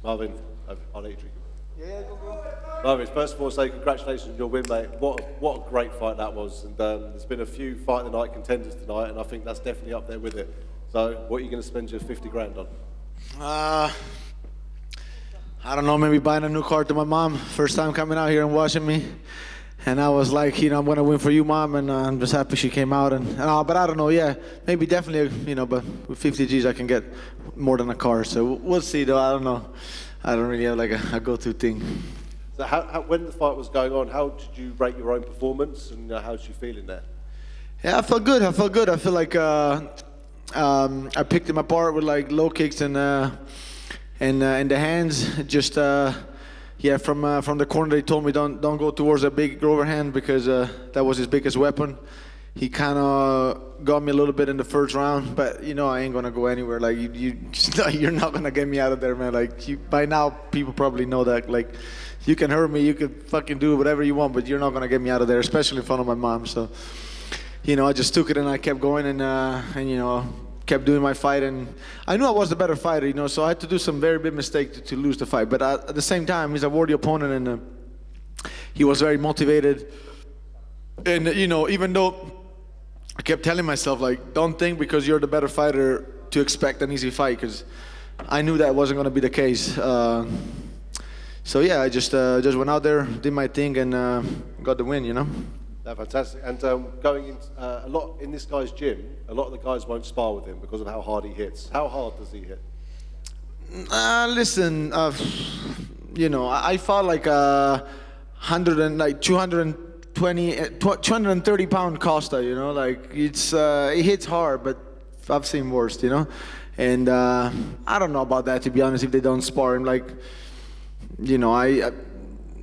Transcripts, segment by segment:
Marvin, I'll let you drink. Yeah, go. Marvin, first of all, say congratulations on your win, mate. What a great fight that was. And there's been a few fight of the night contenders tonight, and I think that's definitely up there with it. So, what are you going to spend your 50 grand on? I don't know, maybe buying a new car to my mom. First time coming out here and watching me. And I was like, I'm going to win for you, Mom. And I'm just happy she came out. But I don't know, yeah. Maybe definitely, but with 50 G's I can get more than a car. So we'll see, though. I don't know. I don't really have like a go-to thing. So when the fight was going on, how did you rate your own performance? And how did you feel in there? Yeah, I felt good. I feel like I picked him apart with like low kicks and in the hands. Just from the corner they told me don't go towards a big overhand because that was his biggest weapon. He kind of got me a little bit in the first round, but I ain't gonna go anywhere. Like you're not gonna get me out of there, man. Like by now people probably know that. Like you can hurt me, you can fucking do whatever you want, but you're not gonna get me out of there, especially in front of my mom. So I just took it and I kept going and kept doing my fight, and I knew I was the better fighter, so I had to do some very big mistake to lose the fight. But at the same time, he's a worthy opponent, and he was very motivated. And even though I kept telling myself, like, don't think because you're the better fighter to expect an easy fight, because I knew that wasn't going to be the case. So yeah, I just went out there, did my thing, and got the win. Yeah, fantastic. And going in a lot in this guy's gym, a lot of the guys won't spar with him because of how hard he hits. How hard does he hit? Listen, I fought like 230 pound Costa. Like it hits hard, but I've seen worse. And I don't know about that, to be honest. If they don't spar him, like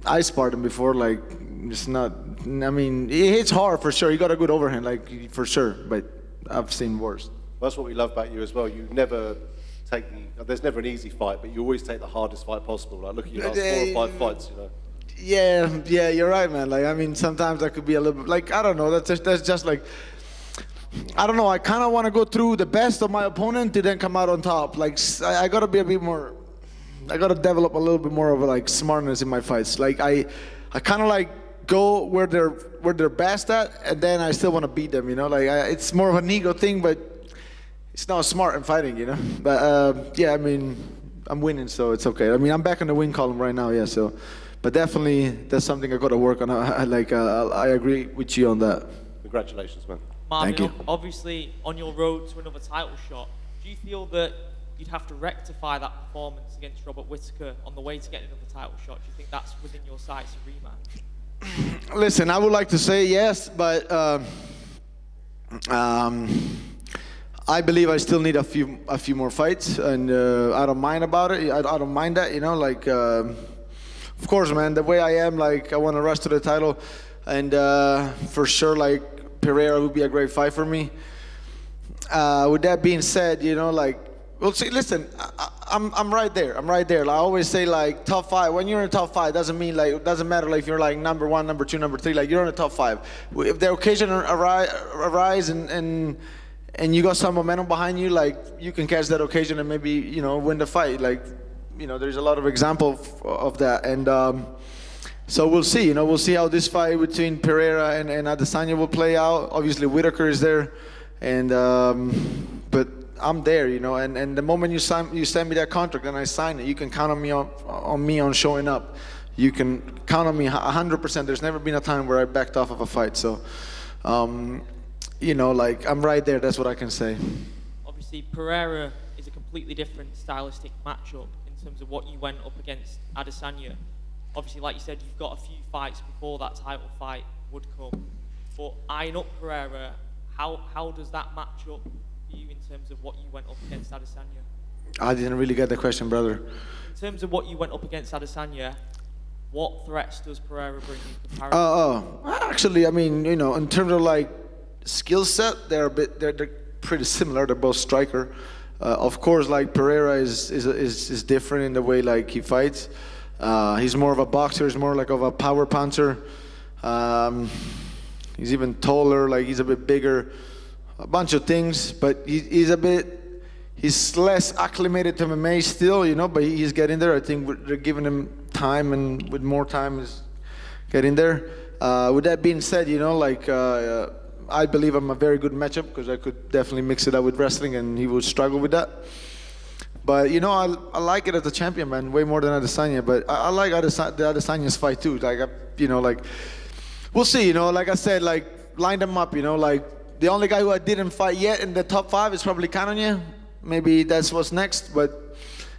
I sparred him before. Like it's not. I mean, it hits hard for sure. He got a good overhand, like for sure. But I've seen worse. That's what we love about you as well. You never take there's never an easy fight, but you always take the hardest fight possible. Like look at your last 4 or 5 fights, Yeah, you're right, man. Like I mean, sometimes I could be a little bit, like I don't know. That's just like I don't know. I kind of want to go through the best of my opponent to then come out on top. Like I gotta be a bit more. I gotta develop a little bit more of like smartness in my fights. Like I kind of like go where they're best at, and then I still want to beat them. Like it's more of an ego thing, but it's not smart in fighting. But yeah, I mean, I'm winning, so it's okay. I mean, I'm back in the win column right now. Yeah, so. But definitely, that's something I got to work on. I agree with you on that. Congratulations, man. Marvin, Thank you. Obviously, on your road to another title shot, do you feel that you'd have to rectify that performance against Robert Whittaker on the way to getting another title shot? Do you think that's within your sights of rematch? Listen, I would like to say yes, but I believe I still need a few more fights, and I don't mind about it. I don't mind that, of course, man. The way I am, like I want to rush to the title, and for sure, like Pereira would be a great fight for me. With that being said, we'll see. Listen, I'm right there. Like, I always say, like, top 5. When you're in top 5, doesn't matter like if you're like number 1, number 2, number 3. Like you're in the top 5. If the occasion arise and you got some momentum behind you, like you can catch that occasion and maybe win the fight. Like there's a lot of example of that, and so we'll see. We'll see how this fight between Pereira and Adesanya will play out. Obviously, Whittaker is there, and but I'm there, and the moment you send me that contract and I sign it, you can count on me on showing up. You can count on me 100%. There's never been a time where I backed off of a fight. So, like I'm right there. That's what I can say. Obviously, Pereira is a completely different stylistic matchup in terms of what you went up against Adesanya. Obviously, like you said, you've got a few fights before that title fight would come. But eyeing up Pereira, how does that match up for you in terms of what you went up against Adesanya? I didn't really get the question, brother. In terms of what you went up against Adesanya, what threats does Pereira bring in comparison? Actually, I mean, in terms of like skill set, they're pretty similar. They're both striker. Of course, like Pereira is different in the way like he fights. He's more of a boxer. He's more like of a power puncher. He's even taller. Like he's a bit bigger. A bunch of things, but he's a bit. he's less acclimated to MMA still, you know, but he's getting there. I think they're giving him time, and with more time, he's getting there. With that being said, you know, like I believe I'm a very good matchup because I could definitely mix it up with wrestling, and he would struggle with that. But you know, I like it as a champion, man, way more than Adesanya. But I like the Adesanya's fight too. Like, you know, like we'll see. You know, like I said, like line them up. You know, like the only guy who I didn't fight yet in the top 5 is probably Cannonier. Maybe that's what's next. But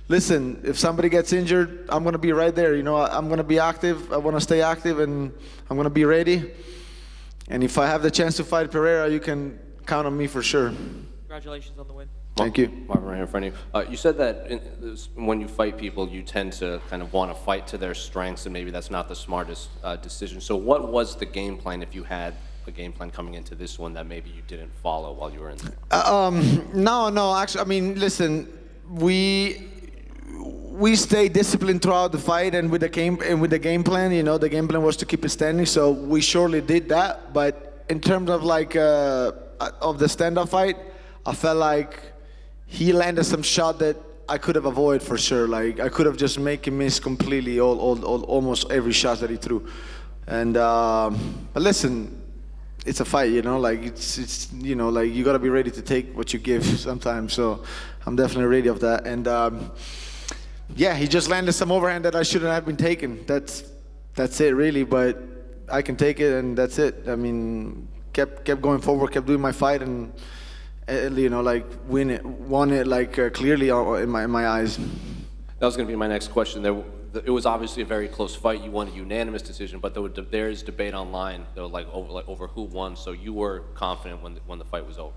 listen, if somebody gets injured, I'm gonna be right there. You know, I'm gonna be active. I want to stay active, and I'm gonna be ready. And if I have the chance to fight Pereira, you can count on me for sure. Congratulations on the win. Thank you. Marvin, right here in front of you. You said that when you fight people, you tend to kind of want to fight to their strengths, and maybe that's not the smartest decision. So what was the game plan, if you had a game plan coming into this one, that maybe you didn't follow while you were in there? No. Actually, I mean, listen, we stayed disciplined throughout the fight, and with the game plan, you know, the game plan was to keep it standing. So we surely did that. But in terms of like of the standoff fight, I felt like he landed some shot that I could have avoided for sure. Like I could have just make him miss completely almost every shot that he threw. And but listen, it's a fight, you know. Like it's you know, like you gotta be ready to take what you give sometimes. So I'm definitely ready of that. And yeah, he just landed some overhand that I shouldn't have been taking. That's it really. But I can take it, and that's it. I mean, kept going forward, kept doing my fight, and you know, like won it like clearly in my eyes. That was going to be my next question. It was obviously a very close fight. You won a unanimous decision, but there is debate online, though, like over who won. So you were confident when the fight was over.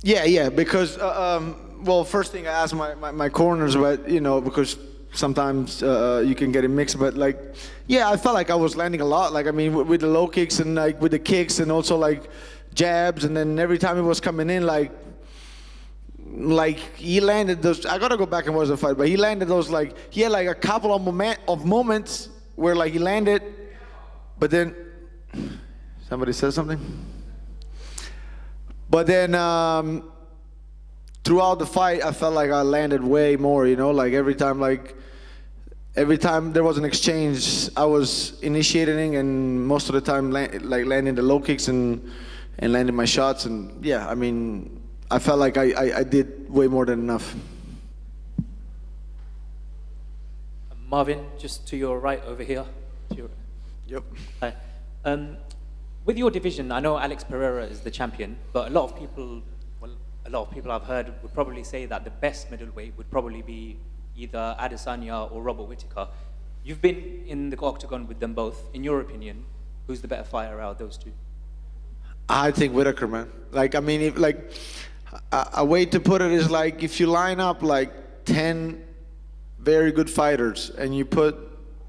Yeah, because well, first thing I asked my corners, but you know, because sometimes you can get it mixed, but like, yeah, I felt like I was landing a lot. Like, I mean, with the low kicks and like with the kicks and also like jabs, and then every time it was coming in, like he landed those. I gotta go back and watch the fight, but he landed those, like he had like a couple of moments where like he landed, but then somebody said something. But then throughout the fight, I felt like I landed way more. You know, like every time there was an exchange, I was initiating, and most of the time like landing the low kicks and landing my shots. And yeah, I mean, I felt like I did way more than enough. Marvin, just to your right over here. Yep. Hi. With your division, I know Alex Pereira is the champion, but a lot of people I've heard would probably say that the best middleweight would probably be either Adesanya or Robert Whittaker. You've been in the octagon with them both. In your opinion, who's the better fighter out of those two? I think Whittaker, man. Like, I mean, if, like a way to put it is like if you line up like 10 very good fighters and you put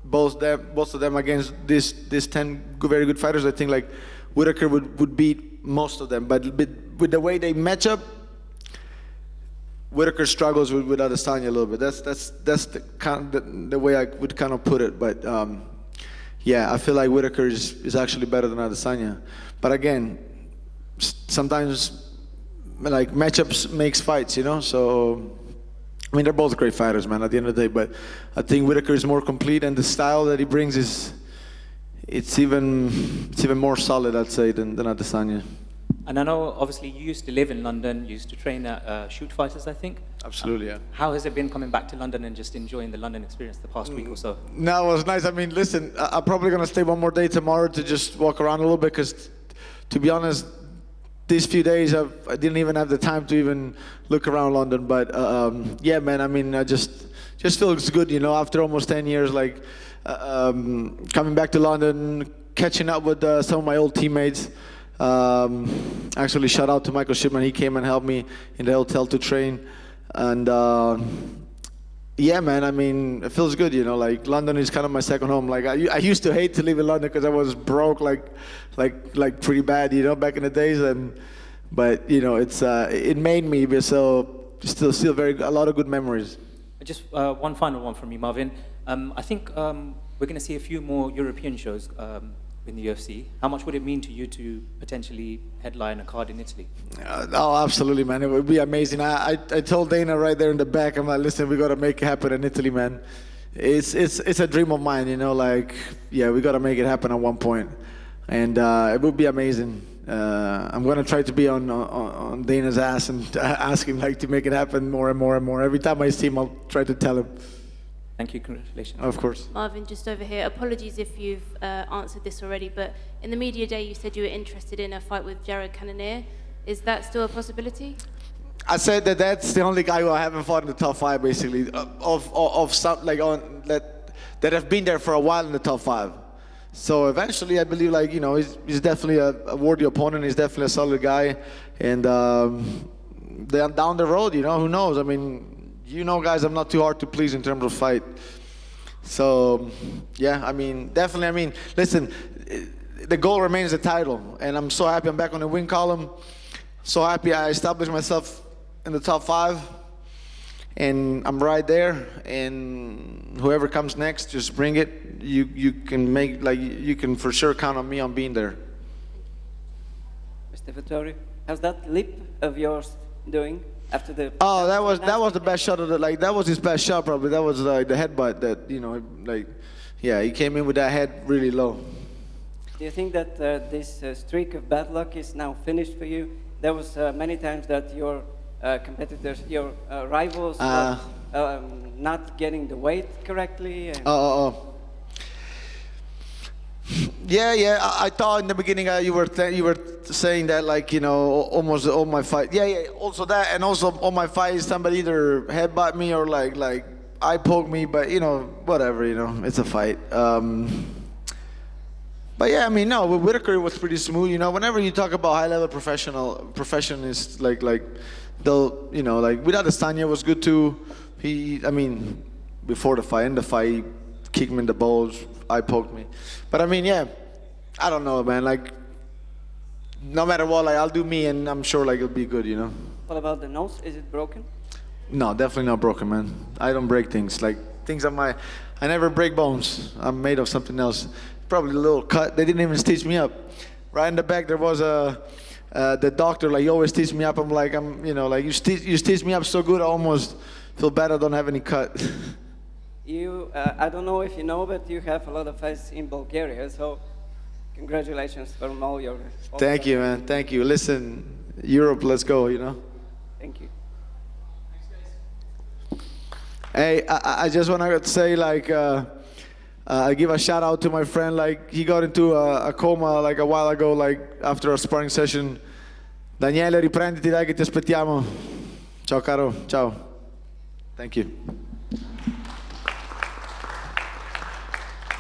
both of them against these 10 very good fighters, I think like Whittaker would beat most of them. But with the way they match up, Whittaker struggles with Adesanya a little bit. That's the way I would kind of put it. But yeah, I feel like Whittaker is actually better than Adesanya. But again, sometimes like matchups makes fights, you know. So I mean, they're both great fighters, man, at the end of the day. But I think Whittaker is more complete, and the style that he brings it's even more solid, I'd say, than Adesanya. And I know, obviously, you used to live in London. You used to train at Shoot Fighters, I think. Absolutely, yeah. How has it been coming back to London and just enjoying the London experience the past week or so? No, it was nice. I mean, listen, I'm probably going to stay one more day tomorrow to just walk around a little bit because, to be honest, these few days I didn't even have the time to even look around London. But yeah, man, I mean, I just feels good, you know, after almost 10 years, like coming back to London, catching up with some of my old teammates. Actually, shout out to Michael Shipman. He came and helped me in the hotel to train. And yeah, man, I mean, it feels good, you know, like London is kind of my second home. Like I used to hate to live in London because I was broke like pretty bad, you know, back in the days. But you know, it made me be so still a lot of good memories. Just one final one from me, Marvin. I think we're going to see a few more European shows in the UFC. How much would it mean to you to potentially headline a card in Italy? Oh, absolutely, man. It would be amazing. I told Dana right there in the back, I'm like, listen, we got to make it happen in Italy, man. It's a dream of mine, you know, like, yeah, we got to make it happen at one point. And it would be amazing. I'm going to try to be on Dana's ass and ask him, like, to make it happen more and more and more. Every time I see him, I'll try to tell him. Thank you, congratulations. Of course. Marvin, just over here. Apologies if you've answered this already, but in the media day you said you were interested in a fight with Jared Cannonier. Is that still a possibility? I said that's the only guy who I haven't fought in the top 5, basically, of some, like, on that have been there for a while in the top 5. So eventually, I believe, like, you know, he's definitely a worthy opponent. He's definitely a solid guy, and down the road, you know, who knows? I mean, you know, guys, I'm not too hard to please in terms of fight. So, yeah, I mean, definitely. I mean, listen, the goal remains the title, and I'm so happy I'm back on the win column. So happy I established myself in the top 5, and I'm right there. And whoever comes next, just bring it. You can make, like, you can for sure count on me on being there. Mr. Vettori, how's that lip of yours doing after the? Oh, that was the best shot of the, like, that was his best shot probably. That was like the headbutt that, you know, like, yeah, he came in with that head really low. Do you think that this streak of bad luck is now finished for you? There was many times that your competitors, your rivals, were not getting the weight correctly. And Yeah, I thought in the beginning you were saying that, like, you know, almost all my fight. Yeah, also that, and also all my fights, somebody either headbutt me or like eye poke me, but, you know, whatever, you know, it's a fight. But yeah, I mean, no, with Whittaker it was pretty smooth, you know. Whenever you talk about high-level professionists, like they'll, you know, like with Adesanya was good too. I mean, before the fight, in the fight, he kicked me in the balls, eye poked me. But I mean, yeah, I don't know, man. Like, no matter what, like, I'll do me, and I'm sure, like, it'll be good, you know. What about the nose? Is it broken? No, definitely not broken, man. I don't break things. Like, things on I never break bones. I'm made of something else. Probably a little cut. They didn't even stitch me up. Right in the back, there was the doctor, like, he always stitched me up. I'm like, you know, like, you stitched me up so good, I almost feel bad I don't have any cut. I don't know if you know, but you have a lot of fights in Bulgaria, so congratulations from all your... Thank you, man. Thank you. Listen, Europe, let's go, you know. Thank you. Hey, I just want to say, like, I give a shout out to my friend. Like, he got into a coma like a while ago, like after a sparring session. Daniele, riprenditi, dai, che ti aspettiamo. Ciao, caro. Ciao. Thank you.